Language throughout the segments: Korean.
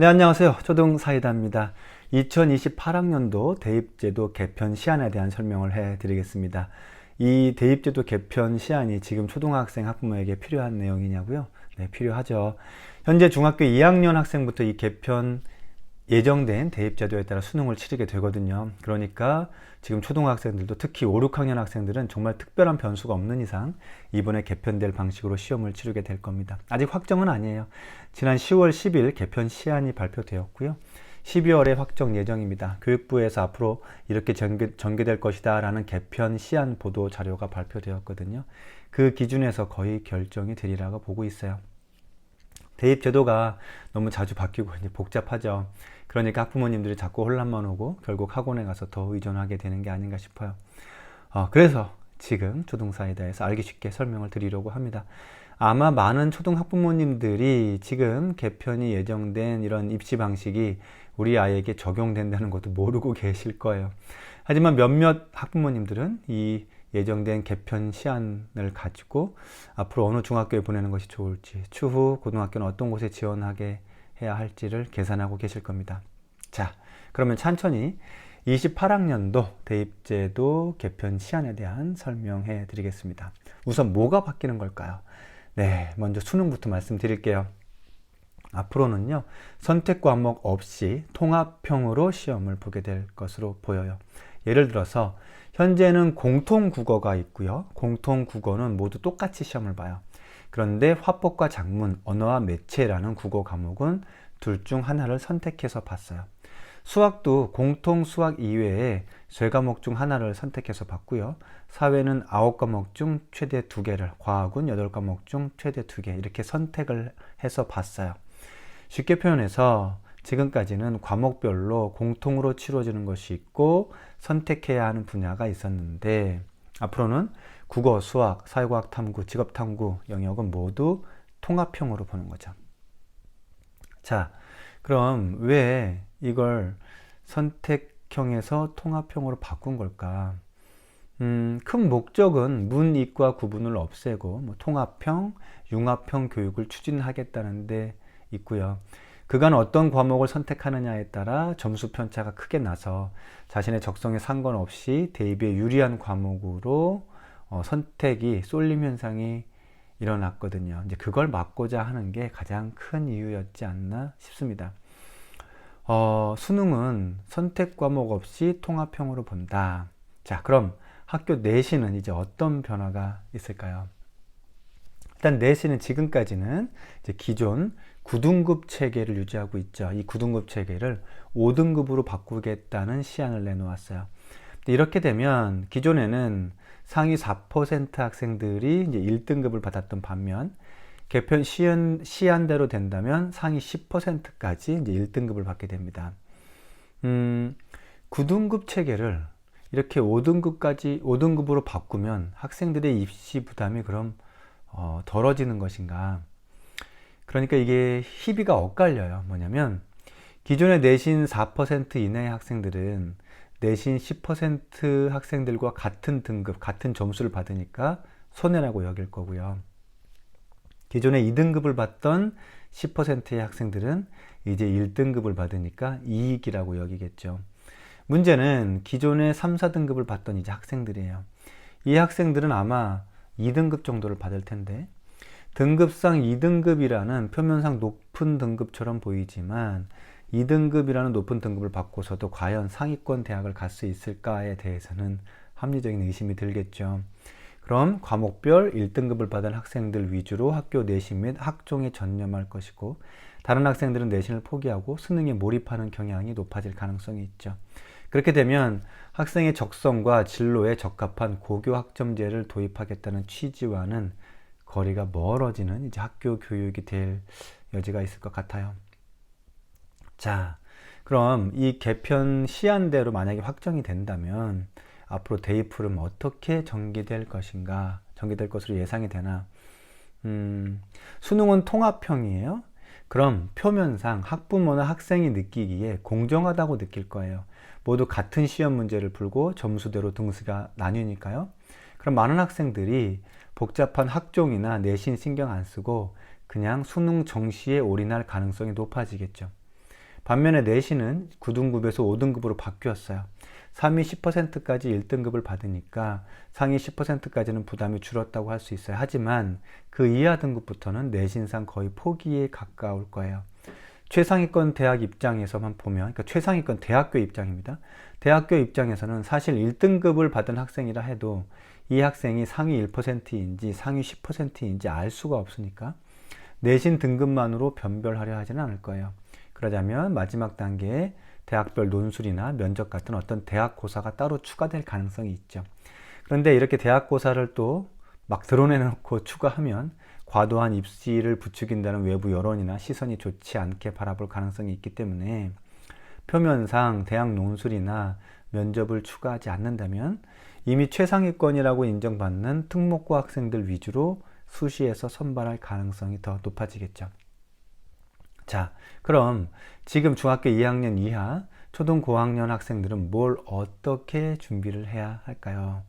네, 안녕하세요. 초등사이다입니다. 2028학년도 대입제도 개편 시안에 대한 설명을 해드리겠습니다. 이 대입제도 개편 시안이 지금 초등학생 학부모에게 필요한 내용이냐고요? 네, 필요하죠. 현재 중학교 2학년 학생부터 이 개편 예정된 대입제도에 따라 수능을 치르게 되거든요. 그러니까 지금 초등학생들도 특히 5, 6학년 학생들은 정말 특별한 변수가 없는 이상 이번에 개편될 방식으로 시험을 치르게 될 겁니다. 아직 확정은 아니에요. 지난 10월 10일 개편 시안이 발표되었고요. 12월에 확정 예정입니다. 교육부에서 앞으로 이렇게 전개될 것이다 라는 개편 시안 보도 자료가 발표되었거든요. 그 기준에서 거의 결정이 되리라고 보고 있어요. 대입 제도가 너무 자주 바뀌고 이제 복잡하죠. 그러니까 학부모님들이 자꾸 혼란만 오고 결국 학원에 가서 더 의존하게 되는 게 아닌가 싶어요. 그래서 지금 초등사이다에서 알기 쉽게 설명을 드리려고 합니다. 아마 많은 초등 학부모님들이 지금 개편이 예정된 이런 입시 방식이 우리 아이에게 적용된다는 것도 모르고 계실 거예요. 하지만 몇몇 학부모님들은 이 예정된 개편 시안을 가지고 앞으로 어느 중학교에 보내는 것이 좋을지, 추후 고등학교는 어떤 곳에 지원하게 해야 할지를 계산하고 계실 겁니다. 자, 그러면 천천히 28학년도 대입제도 개편 시안에 대한 설명해 드리겠습니다. 우선 뭐가 바뀌는 걸까요? 네, 먼저 수능부터 말씀드릴게요. 앞으로는요, 선택 과목 없이 통합형으로 시험을 보게 될 것으로 보여요. 예를 들어서 현재는 공통국어가 있고요. 공통국어는 모두 똑같이 시험을 봐요. 그런데 화법과 작문, 언어와 매체라는 국어 과목은 둘 중 하나를 선택해서 봤어요. 수학도 공통 수학 이외에 쇠 과목 중 하나를 선택해서 봤고요. 사회는 9과목 중 최대 2개를, 과학은 8과목 중 최대 2개 이렇게 선택을 해서 봤어요. 쉽게 표현해서 지금까지는 과목별로 공통으로 치러지는 것이 있고 선택해야 하는 분야가 있었는데 앞으로는 국어, 수학, 사회과학 탐구, 직업 탐구 영역은 모두 통합형으로 보는 거죠. 자, 그럼 왜 이걸 선택형에서 통합형으로 바꾼 걸까? 큰 목적은 문이과 구분을 없애고 통합형, 융합형 교육을 추진하겠다는 데 있고요. 그간 어떤 과목을 선택하느냐에 따라 점수 편차가 크게 나서 자신의 적성에 상관없이 대입에 유리한 과목으로 선택이 쏠림 현상이 일어났거든요. 이제 그걸 막고자 하는 게 가장 큰 이유였지 않나 싶습니다. 수능은 선택 과목 없이 통합형으로 본다. 자, 그럼 학교 내신은 이제 어떤 변화가 있을까요? 일단 내신은 지금까지는 이제 기존 9등급 체계를 유지하고 있죠. 이 9등급 체계를 5등급으로 바꾸겠다는 시안을 내놓았어요. 이렇게 되면 기존에는 상위 4% 학생들이 이제 1등급을 받았던 반면 개편 시안대로 된다면 상위 10%까지 이제 1등급을 받게 됩니다. 9등급 체계를 이렇게 5등급으로 바꾸면 학생들의 입시 부담이 그럼 덜어지는 것인가? 그러니까 이게 희비가 엇갈려요. 뭐냐면 기존의 내신 4% 이내의 학생들은 내신 10% 학생들과 같은 등급, 같은 점수를 받으니까 손해라고 여길 거고요. 기존에 2등급을 받던 10%의 학생들은 이제 1등급을 받으니까 이익이라고 여기겠죠. 문제는 기존에 3, 4등급을 받던 이제 학생들이에요. 이 학생들은 아마 2등급 정도를 받을 텐데 등급상 2등급이라는 표면상 높은 등급처럼 보이지만 2등급이라는 높은 등급을 받고서도 과연 상위권 대학을 갈 수 있을까에 대해서는 합리적인 의심이 들겠죠. 그럼 과목별 1등급을 받은 학생들 위주로 학교 내신 및 학종에 전념할 것이고 다른 학생들은 내신을 포기하고 수능에 몰입하는 경향이 높아질 가능성이 있죠. 그렇게 되면 학생의 적성과 진로에 적합한 고교 학점제를 도입하겠다는 취지와는 거리가 멀어지는 이제 학교 교육이 될 여지가 있을 것 같아요. 자, 그럼 이 개편 시안대로 만약에 확정이 된다면 앞으로 대입 흐름 어떻게 전개될 것인가, 전개될 것으로 예상이 되나? 수능은 통합형이에요. 그럼 표면상 학부모나 학생이 느끼기에 공정하다고 느낄 거예요. 모두 같은 시험 문제를 풀고 점수대로 등수가 나뉘니까요. 그럼 많은 학생들이 복잡한 학종이나 내신 신경 안 쓰고 그냥 수능 정시에 올인할 가능성이 높아지겠죠. 반면에 내신은 9등급에서 5등급으로 바뀌었어요. 상위 10%까지 1등급을 받으니까 상위 10%까지는 부담이 줄었다고 할 수 있어요. 하지만 그 이하 등급부터는 내신상 거의 포기에 가까울 거예요. 최상위권 대학 입장에서만 보면, 그러니까 최상위권 대학교 입장입니다. 대학교 입장에서는 사실 1등급을 받은 학생이라 해도 이 학생이 상위 1%인지 상위 10%인지 알 수가 없으니까 내신 등급만으로 변별하려 하지는 않을 거예요. 그러자면 마지막 단계에 대학별 논술이나 면접 같은 어떤 대학고사가 따로 추가될 가능성이 있죠. 그런데 이렇게 대학고사를 또 막 드러내놓고 추가하면 과도한 입시를 부추긴다는 외부 여론이나 시선이 좋지 않게 바라볼 가능성이 있기 때문에 표면상 대학 논술이나 면접을 추가하지 않는다면 이미 최상위권이라고 인정받는 특목고 학생들 위주로 수시에서 선발할 가능성이 더 높아지겠죠. 자, 그럼 지금 중학교 2학년 이하 초등 고학년 학생들은 뭘 어떻게 준비를 해야 할까요?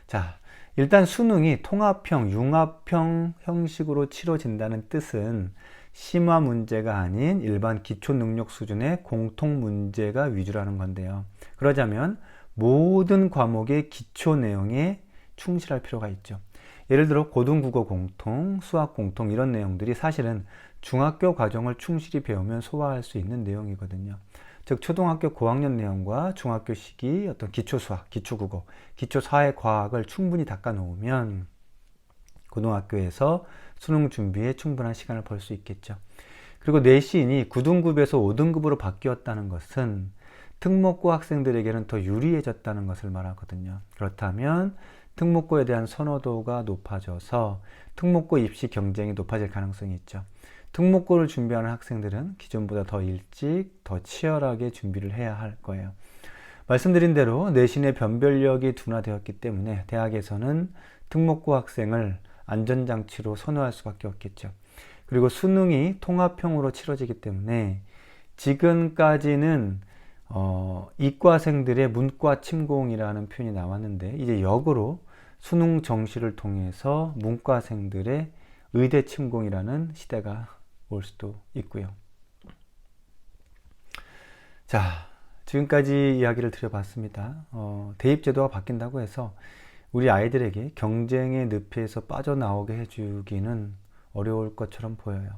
자, 일단 수능이 통합형, 융합형 형식으로 치러진다는 뜻은 심화 문제가 아닌 일반 기초 능력 수준의 공통 문제가 위주라는 건데요. 그러자면 모든 과목의 기초 내용에 충실할 필요가 있죠. 예를 들어 고등국어 공통, 수학 공통 이런 내용들이 사실은 중학교 과정을 충실히 배우면 소화할 수 있는 내용이거든요. 즉 초등학교 고학년 내용과 중학교 시기 어떤 기초 수학, 기초 국어, 기초 사회 과학을 충분히 닦아 놓으면 고등학교에서 수능 준비에 충분한 시간을 벌 수 있겠죠. 그리고 내신이 9등급에서 5등급으로 바뀌었다는 것은 특목고 학생들에게는 더 유리해졌다는 것을 말하거든요. 그렇다면 특목고에 대한 선호도가 높아져서 특목고 입시 경쟁이 높아질 가능성이 있죠. 특목고를 준비하는 학생들은 기존보다 더 일찍, 더 치열하게 준비를 해야 할 거예요. 말씀드린 대로 내신의 변별력이 둔화되었기 때문에 대학에서는 특목고 학생을 안전장치로 선호할 수밖에 없겠죠. 그리고 수능이 통합형으로 치러지기 때문에 지금까지는 이과생들의 문과 침공이라는 표현이 나왔는데 이제 역으로 수능 정시를 통해서 문과생들의 의대 침공이라는 시대가 올 수도 있고요. 자, 지금까지 이야기를 드려봤습니다. 대입제도가 바뀐다고 해서 우리 아이들에게 경쟁의 늪에서 빠져나오게 해주기는 어려울 것처럼 보여요.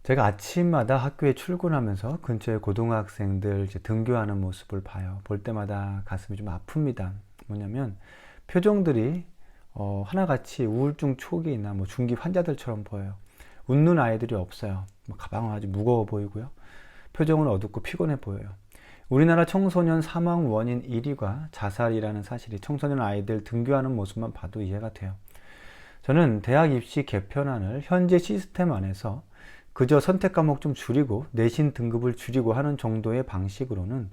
제가 아침마다 학교에 출근하면서 근처에 고등학생들 이제 등교하는 모습을 봐요. 볼 때마다 가슴이 좀 아픕니다. 뭐냐면 표정들이 하나같이 우울증 초기나 뭐 중기 환자들처럼 보여요. 웃는 아이들이 없어요. 가방은 아주 무거워 보이고요. 표정은 어둡고 피곤해 보여요. 우리나라 청소년 사망 원인 1위가 자살이라는 사실이 청소년 아이들 등교하는 모습만 봐도 이해가 돼요. 저는 대학 입시 개편안을 현재 시스템 안에서 그저 선택 과목 좀 줄이고 내신 등급을 줄이고 하는 정도의 방식으로는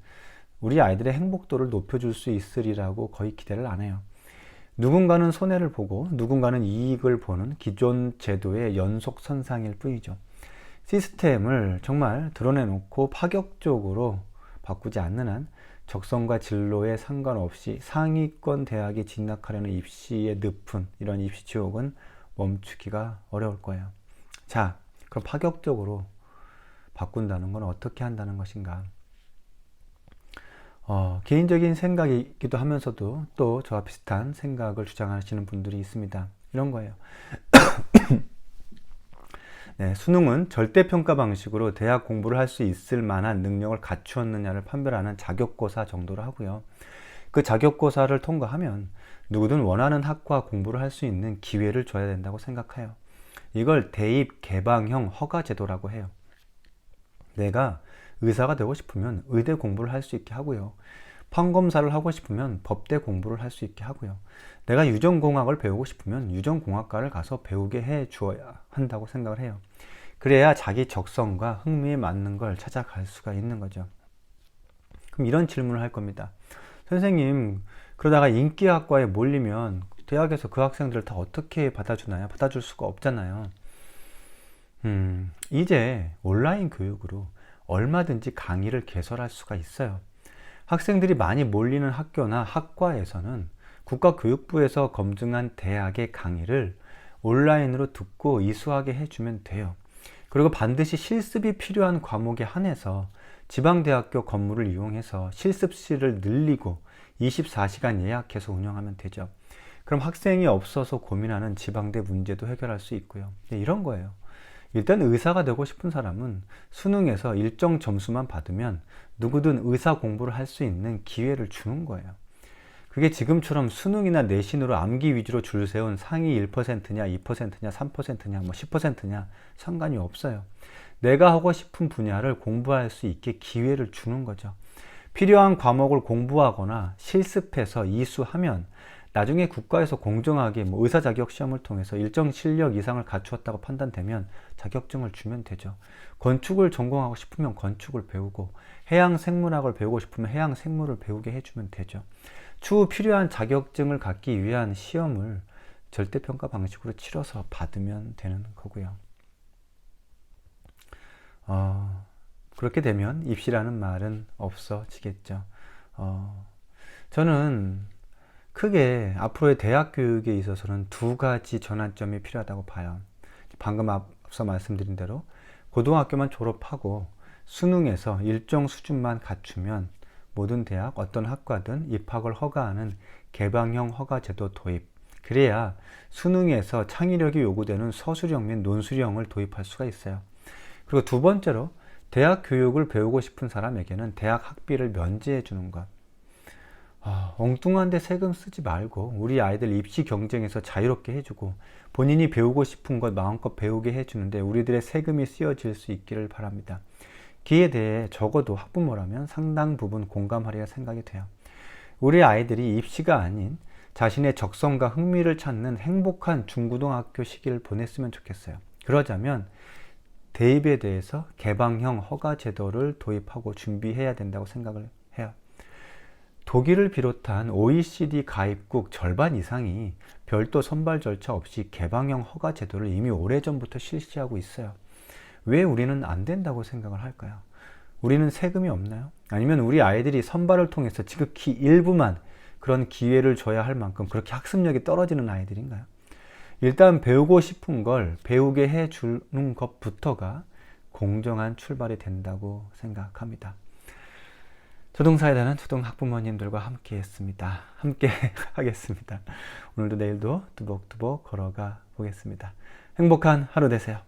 우리 아이들의 행복도를 높여줄 수 있으리라고 거의 기대를 안 해요. 누군가는 손해를 보고 누군가는 이익을 보는 기존 제도의 연속선상일 뿐이죠. 시스템을 정말 드러내놓고 파격적으로 바꾸지 않는 한 적성과 진로에 상관없이 상위권 대학에 진학하려는 입시의 늪은, 이런 입시 지옥은 멈추기가 어려울 거예요. 자, 그럼 파격적으로 바꾼다는 건 어떻게 한다는 것인가? 개인적인 생각이기도 하면서도 또 저와 비슷한 생각을 주장하시는 분들이 있습니다. 이런 거예요. 네, 수능은 절대평가 방식으로 대학 공부를 할 수 있을 만한 능력을 갖추었느냐를 판별하는 자격고사 정도로 하고요. 그 자격고사를 통과하면 누구든 원하는 학과 공부를 할 수 있는 기회를 줘야 된다고 생각해요. 이걸 대입 개방형 허가제도라고 해요. 내가 의사가 되고 싶으면 의대 공부를 할 수 있게 하고요. 판검사를 하고 싶으면 법대 공부를 할 수 있게 하고요. 내가 유전공학을 배우고 싶으면 유전공학과를 가서 배우게 해 주어야 한다고 생각을 해요. 그래야 자기 적성과 흥미에 맞는 걸 찾아갈 수가 있는 거죠. 그럼 이런 질문을 할 겁니다. 선생님, 그러다가 인기학과에 몰리면 대학에서 그 학생들을 다 어떻게 받아주나요? 받아줄 수가 없잖아요. 이제 온라인 교육으로 얼마든지 강의를 개설할 수가 있어요. 학생들이 많이 몰리는 학교나 학과에서는 국가교육부에서 검증한 대학의 강의를 온라인으로 듣고 이수하게 해주면 돼요. 그리고 반드시 실습이 필요한 과목에 한해서 지방대학교 건물을 이용해서 실습실을 늘리고 24시간 예약해서 운영하면 되죠. 그럼 학생이 없어서 고민하는 지방대 문제도 해결할 수 있고요. 이런 거예요. 일단 의사가 되고 싶은 사람은 수능에서 일정 점수만 받으면 누구든 의사 공부를 할 수 있는 기회를 주는 거예요. 그게 지금처럼 수능이나 내신으로 암기 위주로 줄 세운 상위 1%냐, 2%냐, 3%냐, 10%냐 상관이 없어요. 내가 하고 싶은 분야를 공부할 수 있게 기회를 주는 거죠. 필요한 과목을 공부하거나 실습해서 이수하면 나중에 국가에서 공정하게 의사 자격 시험을 통해서 일정 실력 이상을 갖추었다고 판단되면 자격증을 주면 되죠. 건축을 전공하고 싶으면 건축을 배우고, 해양 생물학을 배우고 싶으면 해양 생물을 배우게 해주면 되죠. 추후 필요한 자격증을 갖기 위한 시험을 절대평가 방식으로 치러서 받으면 되는 거고요. 그렇게 되면 입시라는 말은 없어지겠죠. 저는 크게 앞으로의 대학 교육에 있어서는 두 가지 전환점이 필요하다고 봐요. 방금 앞서 말씀드린 대로 고등학교만 졸업하고 수능에서 일정 수준만 갖추면 모든 대학, 어떤 학과든 입학을 허가하는 개방형 허가제도 도입. 그래야 수능에서 창의력이 요구되는 서술형 및 논술형을 도입할 수가 있어요. 그리고 두 번째로 대학 교육을 배우고 싶은 사람에게는 대학 학비를 면제해 주는 것. 엉뚱한 데 세금 쓰지 말고 우리 아이들 입시 경쟁에서 자유롭게 해주고 본인이 배우고 싶은 것 마음껏 배우게 해주는데 우리들의 세금이 쓰여질 수 있기를 바랍니다. 기에 대해 적어도 학부모라면 상당 부분 공감하리라 생각이 돼요. 우리 아이들이 입시가 아닌 자신의 적성과 흥미를 찾는 행복한 중고등학교 시기를 보냈으면 좋겠어요. 그러자면 대입에 대해서 개방형 허가 제도를 도입하고 준비해야 된다고 생각을 해요. 독일을 비롯한 OECD 가입국 절반 이상이 별도 선발 절차 없이 개방형 허가 제도를 이미 오래전부터 실시하고 있어요. 왜 우리는 안 된다고 생각을 할까요? 우리는 세금이 없나요? 아니면 우리 아이들이 선발을 통해서 지극히 일부만 그런 기회를 줘야 할 만큼 그렇게 학습력이 떨어지는 아이들인가요? 일단 배우고 싶은 걸 배우게 해주는 것부터가 공정한 출발이 된다고 생각합니다. 초등사회단은 초등학부모님들과 함께 했습니다. 함께 하겠습니다. 오늘도 내일도 뚜벅뚜벅 걸어가 보겠습니다. 행복한 하루 되세요.